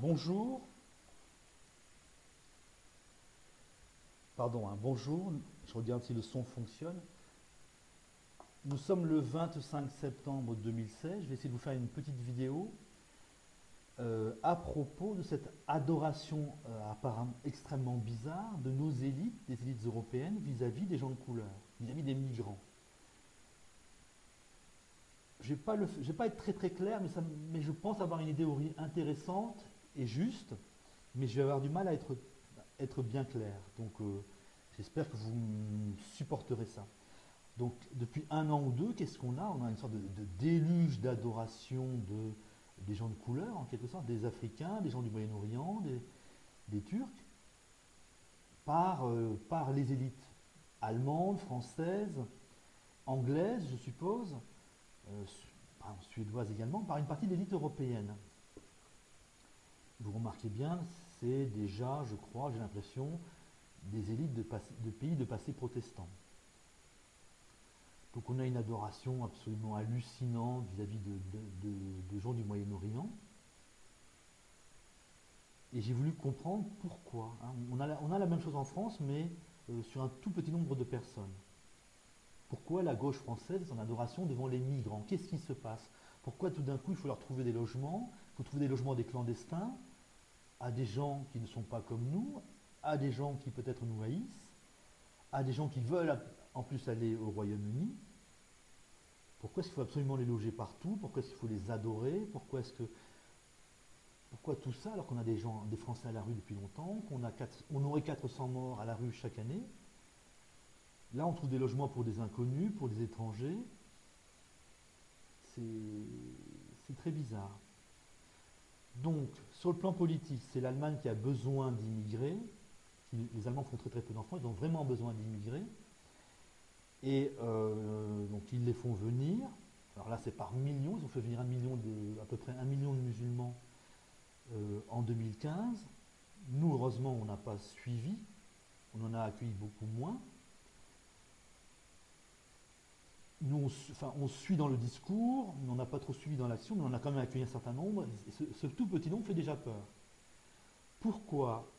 Bonjour, bonjour, je regarde si le son fonctionne. Nous sommes le 25 septembre 2016, je vais essayer de vous faire une petite vidéo à propos de cette adoration apparemment extrêmement bizarre de nos élites, des élites européennes vis-à-vis des gens de couleur, vis-à-vis des migrants. Je ne vais pas être très clair, mais je pense avoir une idée intéressante et juste, mais je vais avoir du mal à être bien clair. Donc j'espère que vous supporterez ça. Donc depuis un an ou deux, qu'est-ce qu'on a? On a une sorte de déluge d'adoration des gens de couleur, en quelque sorte, des Africains, des gens du Moyen-Orient, des Turcs, par les élites allemandes, françaises, anglaises, je suppose, euh, suédoises également, par une partie de l'élite européenne. Vous remarquez bien, c'est déjà, je crois, j'ai l'impression, des élites de pays de passé protestants. Donc on a une adoration absolument hallucinante vis-à-vis de gens du Moyen-Orient. Et j'ai voulu comprendre pourquoi. Hein. On a la même chose en France, mais sur un tout petit nombre de personnes. Pourquoi la gauche française est en adoration devant les migrants? Qu'est-ce qui se passe? Pourquoi tout d'un coup il faut leur trouver des logements? Il faut trouver des logements des clandestins, à des gens qui ne sont pas comme nous, à des gens qui peut-être nous haïssent, à des gens qui veulent en plus aller au Royaume-Uni? Pourquoi est-ce qu'il faut absolument les loger partout? Pourquoi est-ce qu'il faut les adorer? Pourquoi tout ça alors qu'on a des Français à la rue depuis longtemps, on aurait 400 morts à la rue chaque année? Là, on trouve des logements pour des inconnus, pour des étrangers. C'est très bizarre. Donc, sur le plan politique, c'est l'Allemagne qui a besoin d'immigrer. Les Allemands font très peu d'enfants, ils ont vraiment besoin d'immigrer. Et donc ils les font venir. Alors là c'est par millions, ils ont fait venir à peu près 1 million de musulmans en 2015. Nous heureusement on n'a pas suivi, on en a accueilli beaucoup moins. Nous on suit dans le discours, mais on n'a pas trop suivi dans l'action, mais on a quand même accueilli un certain nombre. Et ce tout petit nombre fait déjà peur. Pourquoi?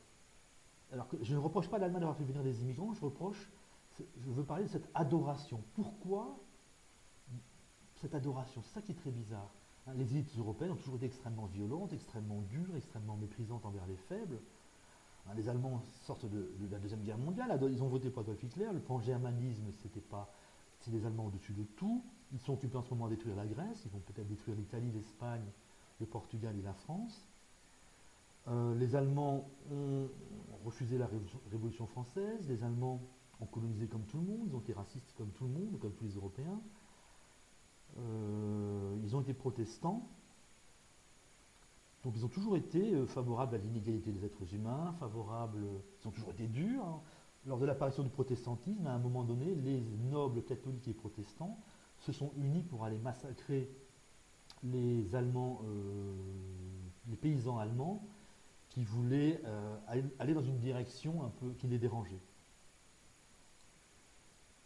Alors que je ne reproche pas à l'Allemagne d'avoir fait venir des immigrants, je veux parler de cette adoration. Pourquoi cette adoration? C'est ça qui est très bizarre. Hein, les élites européennes ont toujours été extrêmement violentes, extrêmement dures, extrêmement méprisantes envers les faibles. Hein, les Allemands sortent de la Deuxième Guerre mondiale, ils ont voté pour Adolf Hitler, le pan-germanisme, c'est les Allemands au-dessus de tout. Ils sont occupés en ce moment à détruire la Grèce, ils vont peut-être détruire l'Italie, l'Espagne, le Portugal et la France. Les Allemands ont refusé la Révolution française, les Allemands ont colonisé comme tout le monde, ils ont été racistes comme tout le monde, comme tous les Européens. Ils ont été protestants, donc ils ont toujours été favorables à l'inégalité des êtres humains, ils ont toujours été durs. Hein. Lors de l'apparition du protestantisme, à un moment donné, les nobles catholiques et protestants se sont unis pour aller massacrer les Allemands, les paysans allemands qui voulaient aller dans une direction un peu qui les dérangeait.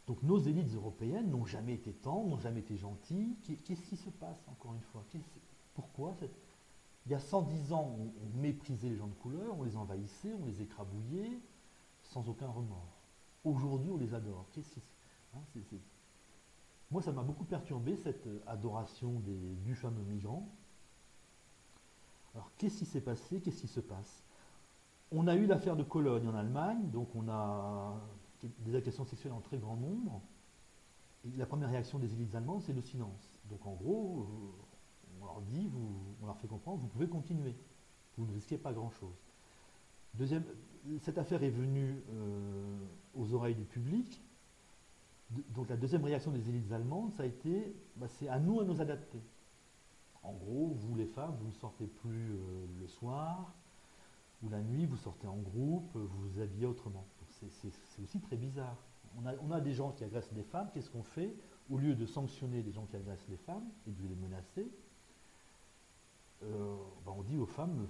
Donc nos élites européennes n'ont jamais été tendres, n'ont jamais été gentilles. Qu'est-ce qui se passe encore une fois? Pourquoi Il y a 110 ans, on méprisait les gens de couleur, on les envahissait, on les écrabouillait, sans aucun remords. Aujourd'hui, on les adore. Hein, Moi, ça m'a beaucoup perturbé, cette adoration du fameux migrant. Alors, qu'est-ce qui s'est passé? Qu'est-ce qui se passe? On a eu l'affaire de Cologne en Allemagne, donc on a des agressions sexuelles en très grand nombre. Et la première réaction des élites allemandes, c'est le silence. Donc en gros, on leur dit, on leur fait comprendre, vous pouvez continuer. Vous ne risquez pas grand-chose. Cette affaire est venue aux oreilles du public. Donc la deuxième réaction des élites allemandes, ça a été, c'est à nous adapter. En gros, vous les femmes, vous ne sortez plus le soir ou la nuit, vous sortez en groupe, vous vous habillez autrement. C'est aussi très bizarre. On a des gens qui agressent des femmes, qu'est-ce qu'on fait? Au lieu de sanctionner les gens qui agressent les femmes et de les menacer, on dit aux femmes,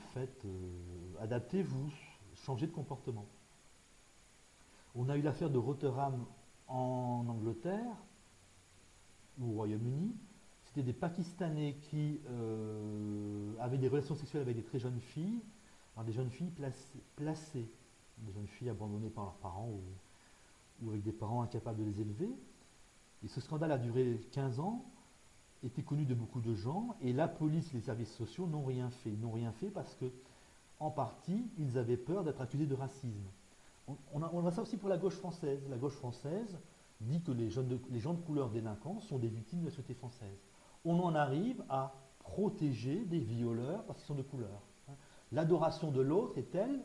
adaptez-vous, changez de comportement. On a eu l'affaire de Rotherham en Angleterre, ou au Royaume-Uni. C'était des Pakistanais qui avaient des relations sexuelles avec des très jeunes filles, par des jeunes filles placées, des jeunes filles abandonnées par leurs parents ou avec des parents incapables de les élever. Et ce scandale a duré 15 ans, était connu de beaucoup de gens, et la police et les services sociaux n'ont rien fait. Ils n'ont rien fait parce que, en partie, ils avaient peur d'être accusés de racisme. On a ça aussi pour la gauche française. La gauche française dit que les gens de couleur délinquants sont des victimes de la société française. On en arrive à protéger des violeurs parce qu'ils sont de couleur. L'adoration de l'autre est telle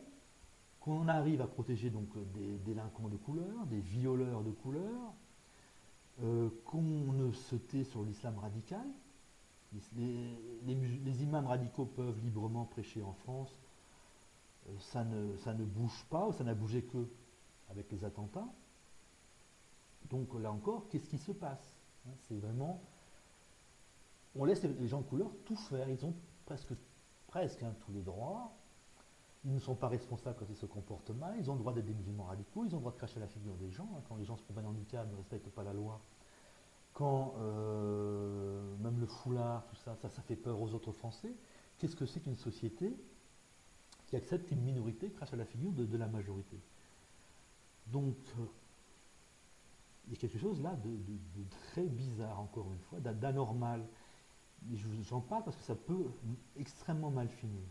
qu'on arrive à protéger donc des délinquants de couleur, des violeurs de couleur, qu'on ne se tait sur l'islam radical. Les imams radicaux peuvent librement prêcher en France. Ça ne bouge pas, ou ça n'a bougé que avec les attentats. Donc là encore, qu'est-ce qui se passe? C'est vraiment... On laisse les gens de couleur tout faire. Ils ont presque tous les droits. Ils ne sont pas responsables quand ils se comportent mal. Ils ont le droit d'être des musulmans radicaux. Ils ont le droit de cracher à la figure des gens. Quand les gens se promènent en niqab, ne respectent pas la loi. Quand même le foulard, tout ça, ça fait peur aux autres Français. Qu'est-ce que c'est qu'une société qui accepte qu'une minorité crache à la figure de la majorité? Donc, il y a quelque chose là de très bizarre, encore une fois, d'anormal. Mais j'en parle parce que ça peut extrêmement mal finir.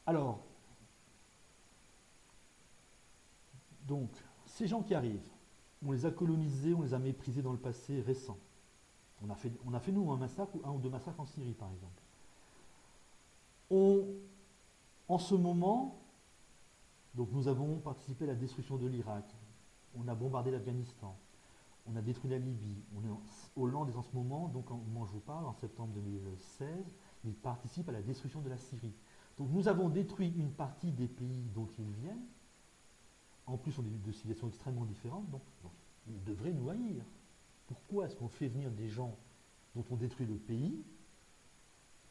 Alors, donc, ces gens qui arrivent, on les a colonisés, on les a méprisés dans le passé récent. On a fait nous un massacre, un ou deux massacres en Syrie, par exemple. En ce moment, donc nous avons participé à la destruction de l'Irak, on a bombardé l'Afghanistan, on a détruit la Libye, Hollande est en ce moment, donc au moment où je vous parle, en septembre 2016, il participe à la destruction de la Syrie. Donc nous avons détruit une partie des pays dont ils viennent, en plus on est de civilisations extrêmement différentes, donc ils devraient nous haïr. Pourquoi est-ce qu'on fait venir des gens dont on détruit le pays?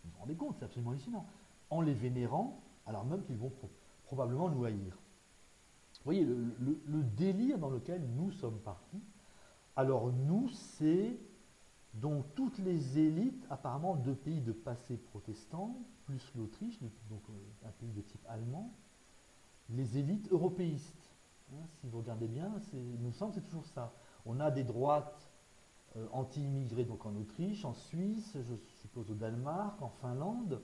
Vous vous rendez compte, c'est absolument hallucinant. En les vénérant, alors même qu'ils vont probablement nous haïr. Vous voyez le délire dans lequel nous sommes partis. Alors nous, c'est donc toutes les élites, apparemment deux pays de passé protestant, plus l'Autriche, donc un pays de type allemand, les élites européistes. Si vous regardez bien, il me semble que c'est toujours ça. On a des droites anti-immigrés donc en Autriche, en Suisse, je suppose au Danemark, en Finlande,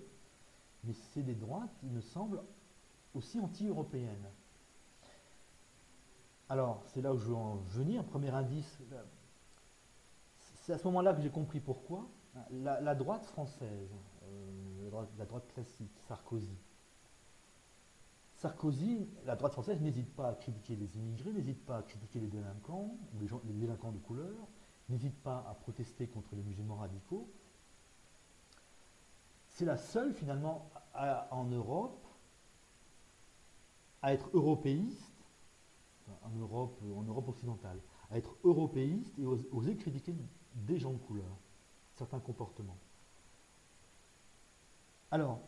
mais c'est des droites, il me semble, aussi anti-européennes. Alors, c'est là où je veux en venir. Premier indice, c'est à ce moment-là que j'ai compris pourquoi. La droite française, la droite classique, Sarkozy, la droite française n'hésite pas à critiquer les immigrés, n'hésite pas à critiquer les délinquants, ou les délinquants de couleur, n'hésite pas à protester contre les musulmans radicaux. C'est la seule, finalement, en Europe, à être européiste, en Europe occidentale, à être européiste et oser critiquer des gens de couleur, certains comportements. Alors,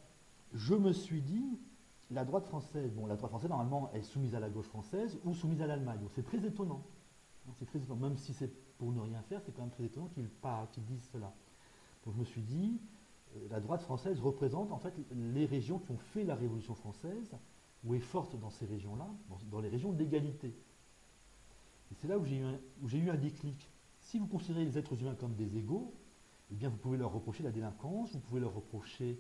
je me suis dit, la droite française, bon, la droite française, normalement, est soumise à la gauche française ou soumise à l'Allemagne. Donc c'est très étonnant. C'est très étonnant. Même si c'est pour ne rien faire, c'est quand même très étonnant qu'ils disent cela. Donc je me suis dit, la droite française représente en fait les régions qui ont fait la Révolution française, ou est forte dans ces régions-là, dans les régions d'égalité. Et c'est là où j'ai eu un déclic. Si vous considérez les êtres humains comme des égaux, eh bien vous pouvez leur reprocher la délinquance, vous pouvez leur reprocher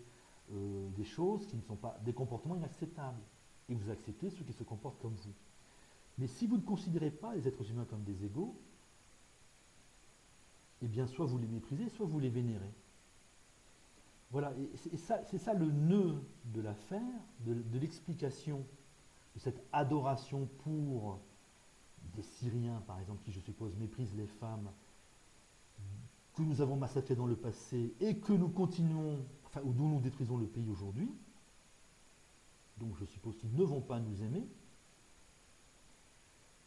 des choses qui ne sont pas des comportements inacceptables. Et vous acceptez ceux qui se comportent comme vous. Mais si vous ne considérez pas les êtres humains comme des égaux, eh bien soit vous les méprisez, soit vous les vénérez. Voilà, et c'est ça le nœud de l'affaire, de l'explication de cette adoration pour des Syriens, par exemple, qui, je suppose, méprisent les femmes, que nous avons massacrés dans le passé et que nous continuons, enfin, ou dont nous détruisons le pays aujourd'hui. Donc, je suppose qu'ils ne vont pas nous aimer.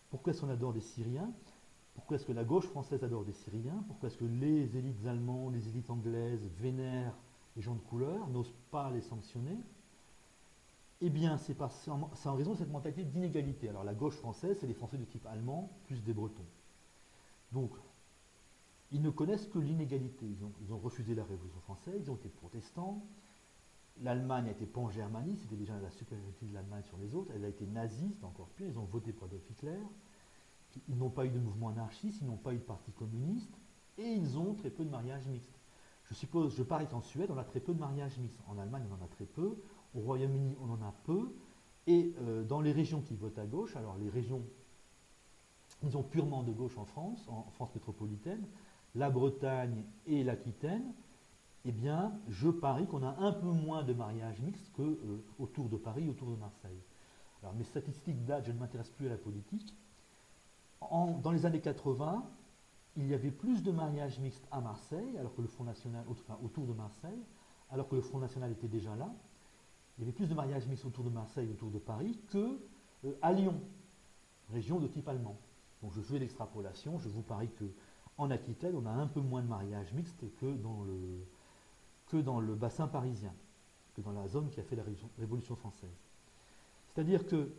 Pourquoi est-ce qu'on adore des Syriens? Pourquoi est-ce que la gauche française adore des Syriens? Pourquoi est-ce que les élites allemandes, les élites anglaises vénèrent les gens de couleur, n'osent pas les sanctionner? Eh bien, c'est en raison de cette mentalité d'inégalité. Alors, la gauche française, c'est les Français de type allemand, plus des Bretons. Donc, ils ne connaissent que l'inégalité. Ils ont refusé la Révolution française, ils ont été protestants, l'Allemagne a été pan-germaniste, c'était déjà la supériorité de l'Allemagne sur les autres, elle a été naziste, encore pire, ils ont voté pour Adolf Hitler, ils n'ont pas eu de mouvement anarchiste, ils n'ont pas eu de parti communiste, et ils ont très peu de mariages mixtes. Je parie qu'en Suède, on a très peu de mariages mixtes. En Allemagne, on en a très peu. Au Royaume-Uni, on en a peu. Et dans les régions qui votent à gauche, alors les régions, disons purement de gauche en France métropolitaine, la Bretagne et l'Aquitaine, eh bien, je parie qu'on a un peu moins de mariages mixtes qu'autour de Paris, autour de Marseille. Alors mes statistiques datent, je ne m'intéresse plus à la politique. Dans les années 80, il y avait plus de mariages mixtes à Marseille, alors que le Front National, enfin autour de Marseille, alors que le Front National était déjà là. Il y avait plus de mariages mixtes autour de Marseille, autour de Paris, qu'à Lyon, région de type allemand. Donc je fais l'extrapolation, je vous parie qu'en Aquitaine, on a un peu moins de mariages mixtes que dans le bassin parisien, que dans la zone qui a fait la Révolution française. C'est-à-dire que,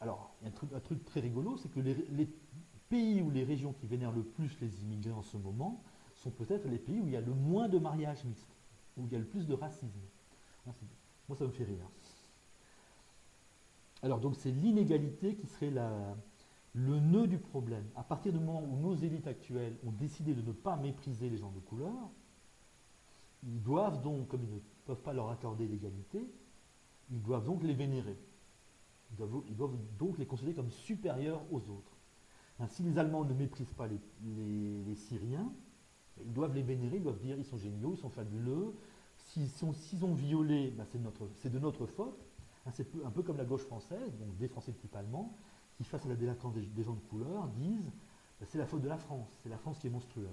alors, il y a un truc très rigolo, c'est que les pays ou les régions qui vénèrent le plus les immigrés en ce moment sont peut-être les pays où il y a le moins de mariages mixtes, où il y a le plus de racisme. Moi, ça me fait rire. Alors, donc, c'est l'inégalité qui serait le nœud du problème. À partir du moment où nos élites actuelles ont décidé de ne pas mépriser les gens de couleur, ils doivent donc, comme ils ne peuvent pas leur accorder l'égalité, ils doivent donc les vénérer. Ils doivent donc les considérer comme supérieurs aux autres. Si les Allemands ne méprisent pas les Syriens, ils doivent les vénérer, ils doivent dire ils sont géniaux, ils sont fabuleux. S'ils ont violé, ben c'est de notre faute. C'est un peu comme la gauche française, donc des Français de type allemand, qui face à la délinquance des gens de couleur disent ben c'est la faute de la France, c'est la France qui est monstrueuse.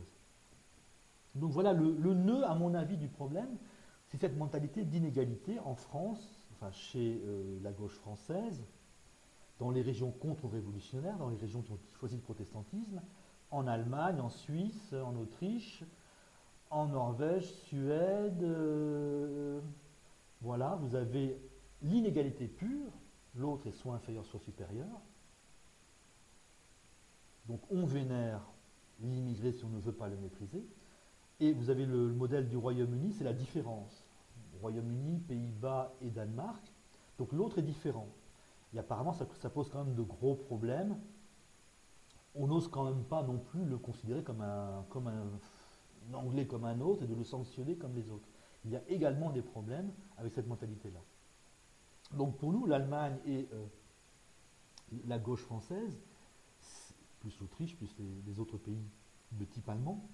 Donc voilà, le nœud, à mon avis, du problème, c'est cette mentalité d'inégalité en France, enfin chez la gauche française, dans les régions contre-révolutionnaires, dans les régions qui ont choisi le protestantisme, en Allemagne, en Suisse, en Autriche, en Norvège, Suède. Voilà, vous avez l'inégalité pure, l'autre est soit inférieur, soit supérieur. Donc on vénère l'immigré si on ne veut pas le mépriser. Et vous avez le modèle du Royaume-Uni, c'est la différence. Royaume-Uni, Pays-Bas et Danemark. Donc l'autre est différent. Et apparemment, ça pose quand même de gros problèmes. On n'ose quand même pas non plus le considérer comme un Anglais comme un autre et de le sanctionner comme les autres. Il y a également des problèmes avec cette mentalité-là. Donc pour nous, l'Allemagne et la gauche française, plus l'Autriche, plus les autres pays de type allemand,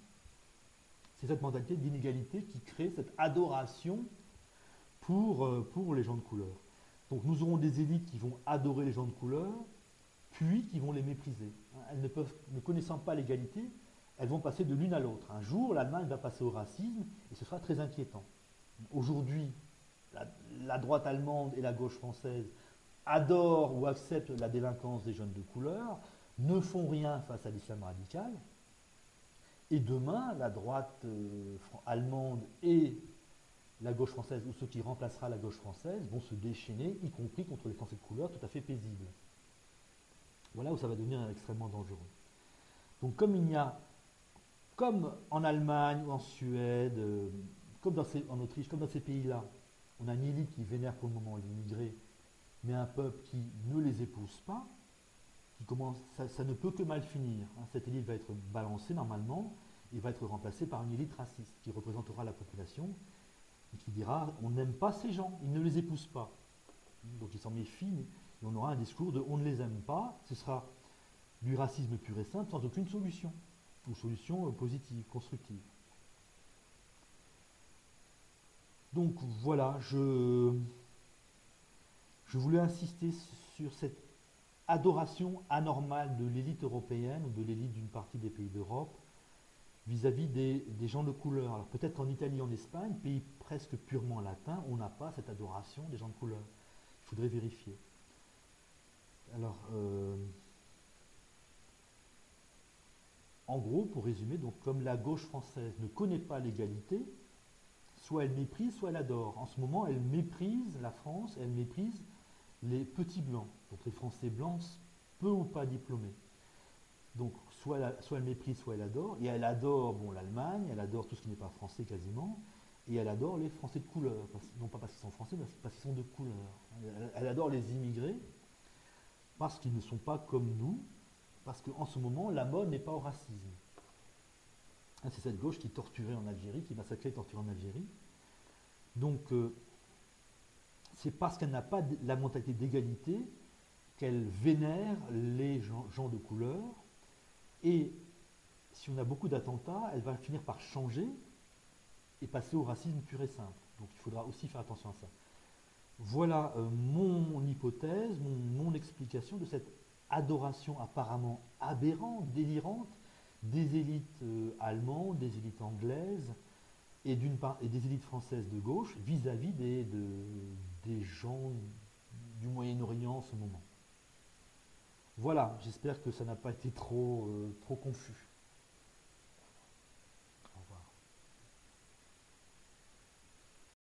c'est cette mentalité d'inégalité qui crée cette adoration pour les gens de couleur. Donc nous aurons des élites qui vont adorer les gens de couleur, puis qui vont les mépriser. Elles ne connaissant pas l'égalité, elles vont passer de l'une à l'autre. Un jour, l'Allemagne va passer au racisme, et ce sera très inquiétant. Aujourd'hui, la droite allemande et la gauche française adorent ou acceptent la délinquance des jeunes de couleur, ne font rien face à l'islam radical, et demain, la droite allemande et la gauche française, ou ce qui remplacera la gauche française, vont se déchaîner, y compris contre les Français de couleur, tout à fait paisibles. Voilà où ça va devenir extrêmement dangereux. Donc comme en Allemagne ou en Suède, en Autriche, comme dans ces pays-là, on a une élite qui vénère pour le moment l'immigré, mais un peuple qui ne les épouse pas, ça ne peut que mal finir. Cette élite va être balancée normalement et va être remplacée par une élite raciste qui représentera la population et qui dira on n'aime pas ces gens, ils ne les épousent pas. Donc ils s'en méfient et on aura un discours de on ne les aime pas, ce sera du racisme pur et simple sans aucune solution, ou solution positive, constructive. Donc voilà, je voulais insister sur cette adoration anormale de l'élite européenne ou de l'élite d'une partie des pays d'Europe vis-à-vis des gens de couleur. Alors peut-être qu'en Italie, en Espagne, pays presque purement latins, on n'a pas cette adoration des gens de couleur. Il faudrait vérifier. Alors, en gros, pour résumer, donc comme la gauche française ne connaît pas l'égalité, soit elle méprise, soit elle adore. En ce moment, elle méprise la France, elle méprise les petits blancs, donc les Français blancs, peu ou pas diplômés. Donc soit elle méprise, soit elle adore. Et elle adore l'Allemagne, elle adore tout ce qui n'est pas français quasiment, Et elle adore les Français de couleur, non pas parce qu'ils sont français, mais parce qu'ils sont de couleur. Elle adore les immigrés parce qu'ils ne sont pas comme nous, parce qu'en ce moment, la mode n'est pas au racisme. Hein, c'est cette gauche qui torturait en Algérie, qui massacrait et torturait en Algérie. Donc, c'est parce qu'elle n'a pas la mentalité d'égalité qu'elle vénère les gens de couleur. Et si on a beaucoup d'attentats, elle va finir par changer et passer au racisme pur et simple. Donc il faudra aussi faire attention à ça. Voilà mon hypothèse, mon explication de cette adoration apparemment aberrante, délirante, des élites allemandes, des élites anglaises et des élites françaises de gauche vis-à-vis des gens du Moyen-Orient en ce moment. Voilà, j'espère que ça n'a pas été trop confus.